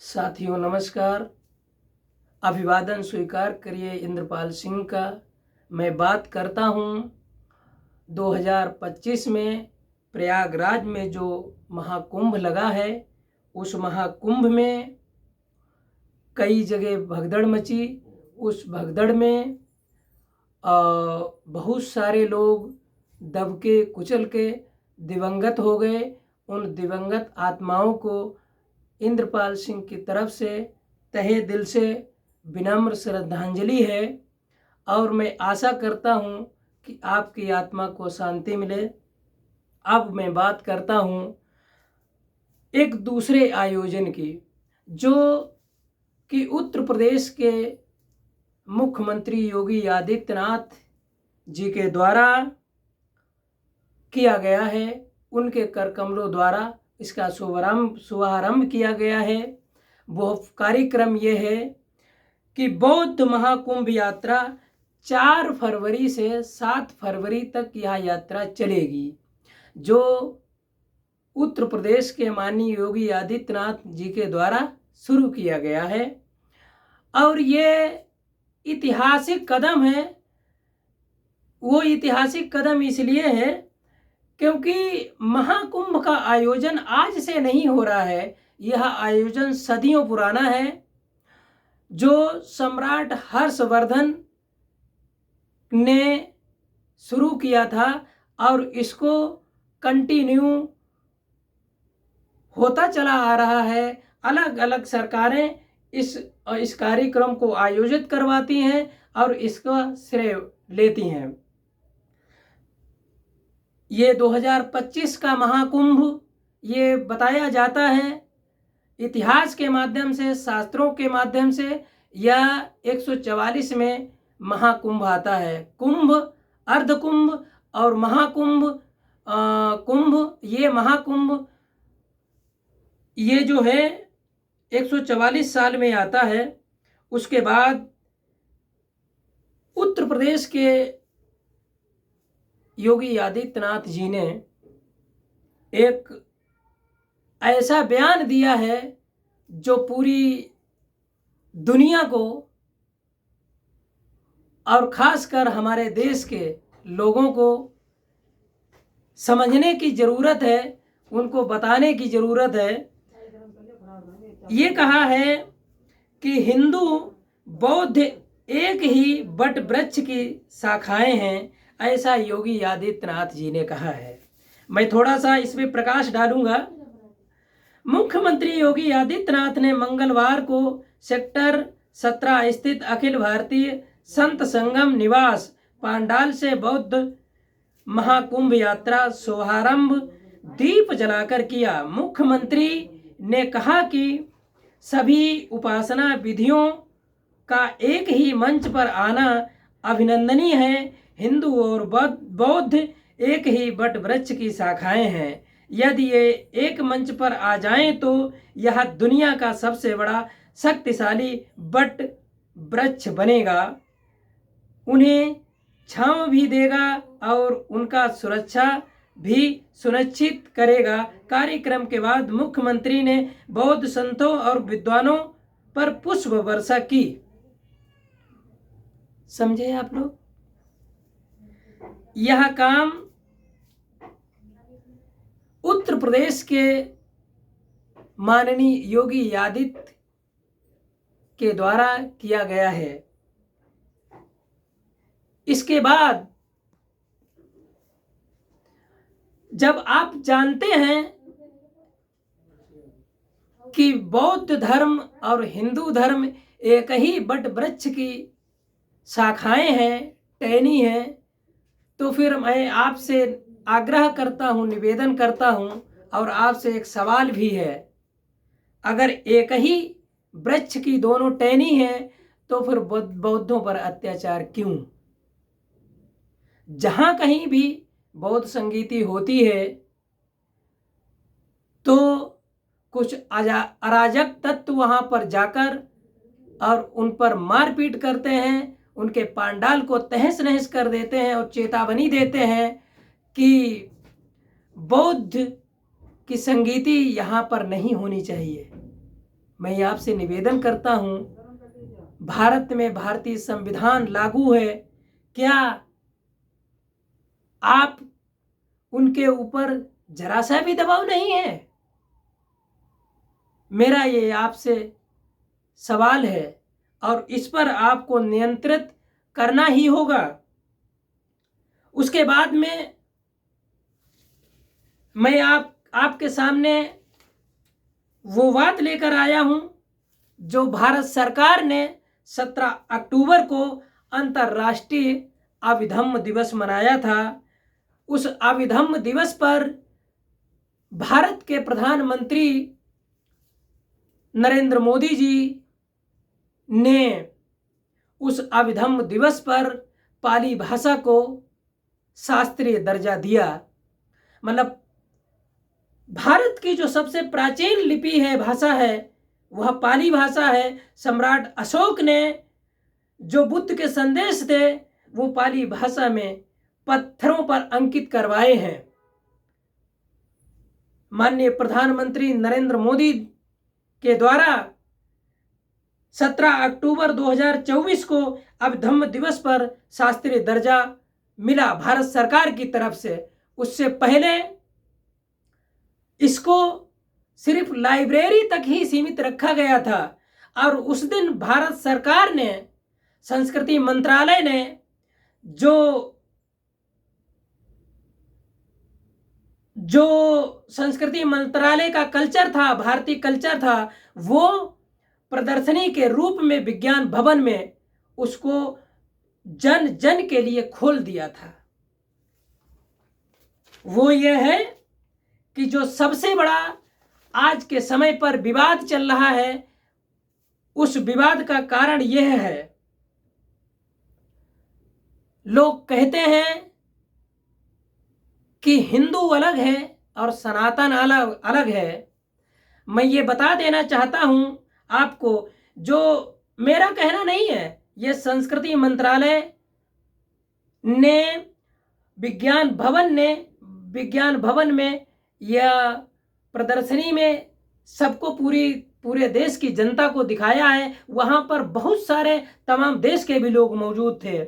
साथियों नमस्कार। अभिवादन स्वीकार करिए इंद्रपाल सिंह का। मैं बात करता हूँ 2025 में प्रयागराज में जो महाकुंभ लगा है, उस महाकुंभ में कई जगह भगदड़ मची। उस भगदड़ में बहुत सारे लोग दबके कुचल के दिवंगत हो गए। उन दिवंगत आत्माओं को इंद्रपाल सिंह की तरफ से तहे दिल से विनम्र श्रद्धांजलि है और मैं आशा करता हूँ कि आपकी आत्मा को शांति मिले। अब मैं बात करता हूँ एक दूसरे आयोजन की, जो कि उत्तर प्रदेश के मुख्यमंत्री योगी आदित्यनाथ जी के द्वारा किया गया है। उनके कर कमलों द्वारा इसका शुभारंभ किया गया है। वह कार्यक्रम ये है कि बौद्ध महाकुंभ यात्रा 4 फरवरी से 7 फरवरी तक यह यात्रा चलेगी, जो उत्तर प्रदेश के माननीय योगी आदित्यनाथ जी के द्वारा शुरू किया गया है। और ये ऐतिहासिक कदम है। वो ऐतिहासिक कदम इसलिए है क्योंकि महाकुंभ का आयोजन आज से नहीं हो रहा है। यह आयोजन सदियों पुराना है, जो सम्राट हर्षवर्धन ने शुरू किया था और इसको कंटिन्यू होता चला आ रहा है। अलग अलग सरकारें इस कार्यक्रम को आयोजित करवाती हैं और इसका श्रेय लेती हैं। ये 2025 का महाकुंभ ये बताया जाता है इतिहास के माध्यम से, शास्त्रों के माध्यम से। यह 144 में महाकुंभ आता है। कुंभ, अर्धकुंभ और महाकुंभ, कुंभ, ये महाकुंभ ये जो है 144 साल में आता है। उसके बाद उत्तर प्रदेश के योगी आदित्यनाथ जी ने एक ऐसा बयान दिया है जो पूरी दुनिया को और खासकर हमारे देश के लोगों को समझने की ज़रूरत है, उनको बताने की ज़रूरत है। ये कहा है कि हिंदू बौद्ध एक ही वट वृक्ष की शाखाएं हैं, ऐसा योगी आदित्यनाथ जी ने कहा है। मैं थोड़ा सा इसमें प्रकाश डालूंगा। मुख्यमंत्री योगी आदित्यनाथ ने मंगलवार को सेक्टर 17 स्थित अखिल भारतीय संत संगम निवास पांडाल से बौद्ध महाकुंभ यात्रा शुभारंभ दीप जलाकर किया। मुख्यमंत्री ने कहा कि सभी उपासना विधियों का एक ही मंच पर आना अभिनंदनीय है। हिंदू और बौद्ध एक ही वट वृक्ष की शाखाएं हैं। यदि ये एक मंच पर आ जाएं तो यह दुनिया का सबसे बड़ा शक्तिशाली वट वृक्ष बनेगा, उन्हें छांव भी देगा और उनका सुरक्षा भी सुनिश्चित करेगा। कार्यक्रम के बाद मुख्यमंत्री ने बौद्ध संतों और विद्वानों पर पुष्प वर्षा की। समझे आप लोग? यह काम उत्तर प्रदेश के माननीय योगी आदित्य के द्वारा किया गया है। इसके बाद जब आप जानते हैं कि बौद्ध धर्म और हिंदू धर्म एक ही वट वृक्ष की शाखाएं हैं, टहनी हैं, तो फिर मैं आपसे आग्रह करता हूं, निवेदन करता हूं और आपसे एक सवाल भी है। अगर एक ही वृक्ष की दोनों टहनी है तो फिर बौद्धों पर अत्याचार क्यों? जहां कहीं भी बौद्ध संगीति होती है तो कुछ अराजक तत्व वहां पर जाकर और उन पर मारपीट करते हैं, उनके पांडाल को तहस नहस कर देते हैं और चेतावनी देते हैं कि बौद्ध की संगीति यहाँ पर नहीं होनी चाहिए। मैं आपसे निवेदन करता हूँ, भारत में भारतीय संविधान लागू है, क्या आप उनके ऊपर जरा सा भी दबाव नहीं है? मेरा ये आपसे सवाल है और इस पर आपको नियंत्रित करना ही होगा। उसके बाद में मैं आपके सामने वो बात लेकर आया हूं जो भारत सरकार ने 17 अक्टूबर को अंतर्राष्ट्रीय अभिधम्म दिवस मनाया था। उस अभिधम्म दिवस पर भारत के प्रधानमंत्री नरेंद्र मोदी जी ने उस अभिधम्म दिवस पर पाली भाषा को शास्त्रीय दर्जा दिया। मतलब भारत की जो सबसे प्राचीन लिपि है, भाषा है, वह पाली भाषा है। सम्राट अशोक ने जो बुद्ध के संदेश थे वो पाली भाषा में पत्थरों पर अंकित करवाए हैं। माननीय प्रधानमंत्री नरेंद्र मोदी के द्वारा 17 अक्टूबर 2024 को अभिधम्म दिवस पर शास्त्रीय दर्जा मिला भारत सरकार की तरफ से। उससे पहले इसको सिर्फ लाइब्रेरी तक ही सीमित रखा गया था और उस दिन भारत सरकार ने, संस्कृति मंत्रालय ने जो संस्कृति मंत्रालय का कल्चर था, भारतीय कल्चर था, वो प्रदर्शनी के रूप में विज्ञान भवन में उसको जन जन के लिए खोल दिया था। वो ये है कि जो सबसे बड़ा आज के समय पर विवाद चल रहा है, उस विवाद का कारण यह है, लोग कहते हैं कि हिंदू अलग है और सनातन अलग है। मैं ये बता देना चाहता हूं आपको, जो मेरा कहना नहीं है, ये संस्कृति मंत्रालय ने विज्ञान भवन में या प्रदर्शनी में सबको पूरे देश की जनता को दिखाया है। वहां पर बहुत सारे तमाम देश के भी लोग मौजूद थे।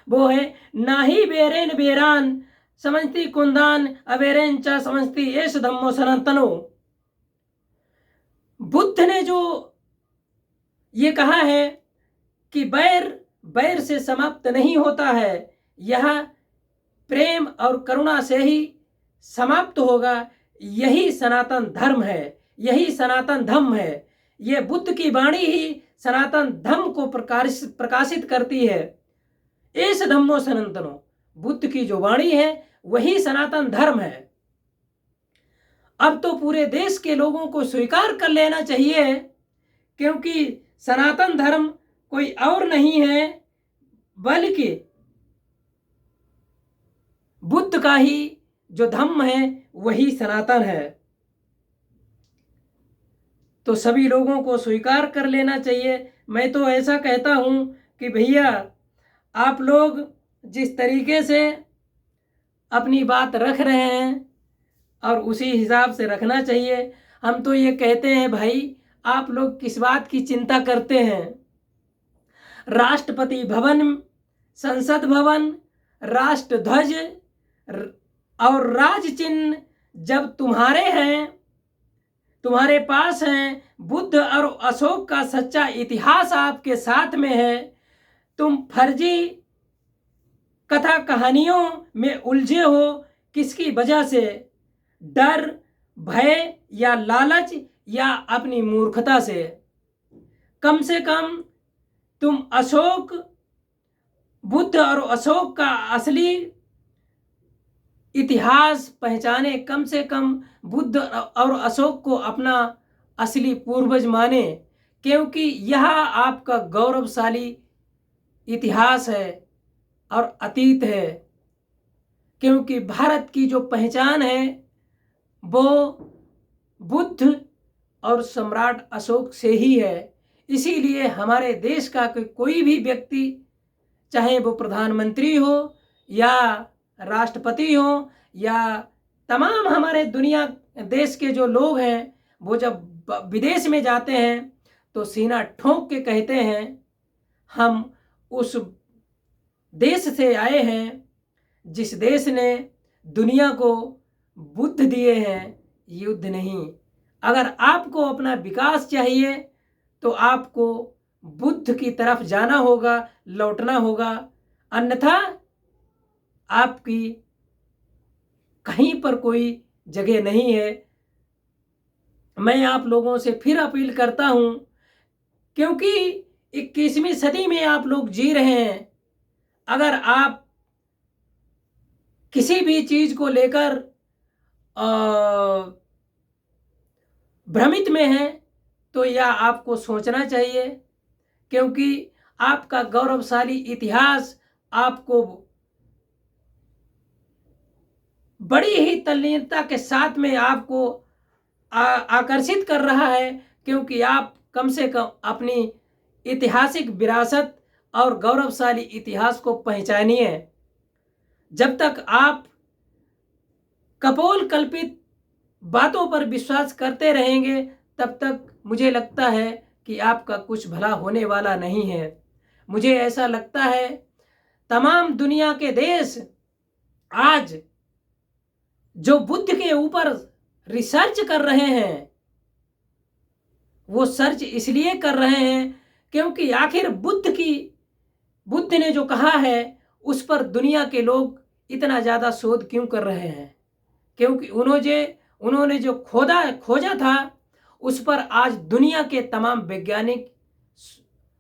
वो है नाही बेरेन बेरान समझती कुंदान अबेरेन चा समझती एस धम्मो सनातनो। बुद्ध ने जो ये कहा है कि बैर से समाप्त नहीं होता है, यह प्रेम और करुणा से ही समाप्त होगा। यही सनातन धर्म है, यही सनातन धम्म है। ये बुद्ध की वाणी ही सनातन धम्म को प्रकाशित करती है। एस धम्मो सनातनो, बुद्ध की जो वाणी है वही सनातन धर्म है। अब तो पूरे देश के लोगों को स्वीकार कर लेना चाहिए, क्योंकि सनातन धर्म कोई और नहीं है बल्कि बुद्ध का ही जो धम्म है वही सनातन है। तो सभी लोगों को स्वीकार कर लेना चाहिए। मैं तो ऐसा कहता हूं कि भैया, आप लोग जिस तरीके से अपनी बात रख रहे हैं और उसी हिसाब से रखना चाहिए। हम तो ये कहते हैं भाई, आप लोग किस बात की चिंता करते हैं? राष्ट्रपति भवन, संसद भवन, राष्ट्र ध्वज और राज चिन्ह जब तुम्हारे पास हैं, बुद्ध और अशोक का सच्चा इतिहास आपके साथ में है, तुम फर्जी कथा कहानियों में उलझे हो किसकी वजह से? डर, भय या लालच या अपनी मूर्खता से? कम से कम तुम बुद्ध और अशोक का असली इतिहास पहचाने। कम से कम बुद्ध और अशोक को अपना असली पूर्वज माने, क्योंकि यह आपका गौरवशाली इतिहास है और अतीत है। क्योंकि भारत की जो पहचान है वो बुद्ध और सम्राट अशोक से ही है। इसीलिए हमारे देश का कोई भी व्यक्ति, चाहे वो प्रधानमंत्री हो या राष्ट्रपति हो या तमाम हमारे देश के जो लोग हैं, वो जब विदेश में जाते हैं तो सीना ठोंक के कहते हैं हम उस देश से आए हैं जिस देश ने दुनिया को बुद्ध दिए हैं, युद्ध नहीं। अगर आपको अपना विकास चाहिए तो आपको बुद्ध की तरफ जाना होगा, लौटना होगा, अन्यथा आपकी कहीं पर कोई जगह नहीं है। मैं आप लोगों से फिर अपील करता हूं, क्योंकि 21वीं सदी में आप लोग जी रहे हैं। अगर आप किसी भी चीज को लेकर भ्रमित में हैं तो यह आपको सोचना चाहिए, क्योंकि आपका गौरवशाली इतिहास आपको बड़ी ही तल्लीनता के साथ में आपको आकर्षित कर रहा है, क्योंकि आप कम से कम अपनी ऐतिहासिक विरासत और गौरवशाली इतिहास को पहचानिए। जब तक आप कपोल कल्पित बातों पर विश्वास करते रहेंगे तब तक मुझे लगता है कि आपका कुछ भला होने वाला नहीं है। मुझे ऐसा लगता है तमाम दुनिया के देश आज जो बुद्ध के ऊपर रिसर्च कर रहे हैं, वो सर्च इसलिए कर रहे हैं क्योंकि आखिर बुद्ध ने जो कहा है उस पर दुनिया के लोग इतना ज़्यादा शोध क्यों कर रहे हैं, क्योंकि उन्होंने जो खोजा था उस पर आज दुनिया के तमाम वैज्ञानिक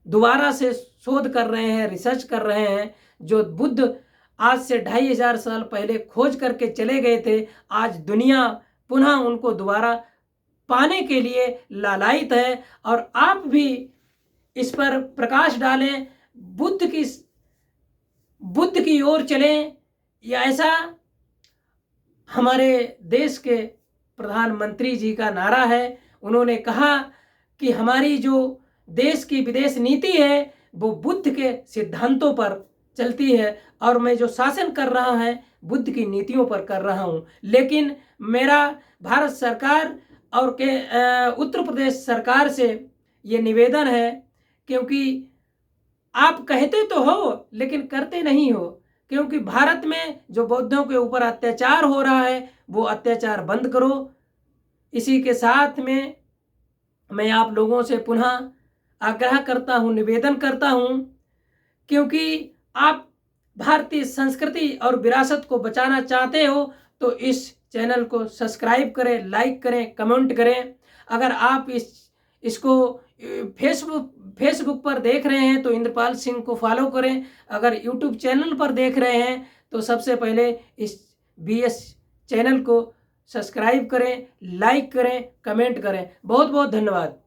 दोबारा से शोध कर रहे हैं, रिसर्च कर रहे हैं। जो बुद्ध आज से 2500 साल पहले खोज करके चले गए थे, आज दुनिया पुनः उनको दोबारा पाने के लिए लालायित है। और आप भी इस पर प्रकाश डालें, बुद्ध की ओर चलें। या ऐसा हमारे देश के प्रधानमंत्री जी का नारा है। उन्होंने कहा कि हमारी जो देश की विदेश नीति है वो बुद्ध के सिद्धांतों पर चलती है, और मैं जो शासन कर रहा है बुद्ध की नीतियों पर कर रहा हूँ। लेकिन मेरा भारत सरकार और उत्तर प्रदेश सरकार से ये निवेदन है, क्योंकि आप कहते तो हो लेकिन करते नहीं हो, क्योंकि भारत में जो बौद्धों के ऊपर अत्याचार हो रहा है वो अत्याचार बंद करो। इसी के साथ में मैं आप लोगों से पुनः आग्रह करता हूँ, निवेदन करता हूँ, क्योंकि आप भारतीय संस्कृति और विरासत को बचाना चाहते हो तो इस चैनल को सब्सक्राइब करें, लाइक करें, कमेंट करें। अगर आप इसको फेसबुक पर देख रहे हैं तो इंद्रपाल सिंह को फॉलो करें। अगर यूट्यूब चैनल पर देख रहे हैं तो सबसे पहले इस BS चैनल को सब्सक्राइब करें, लाइक करें, कमेंट करें। बहुत बहुत धन्यवाद।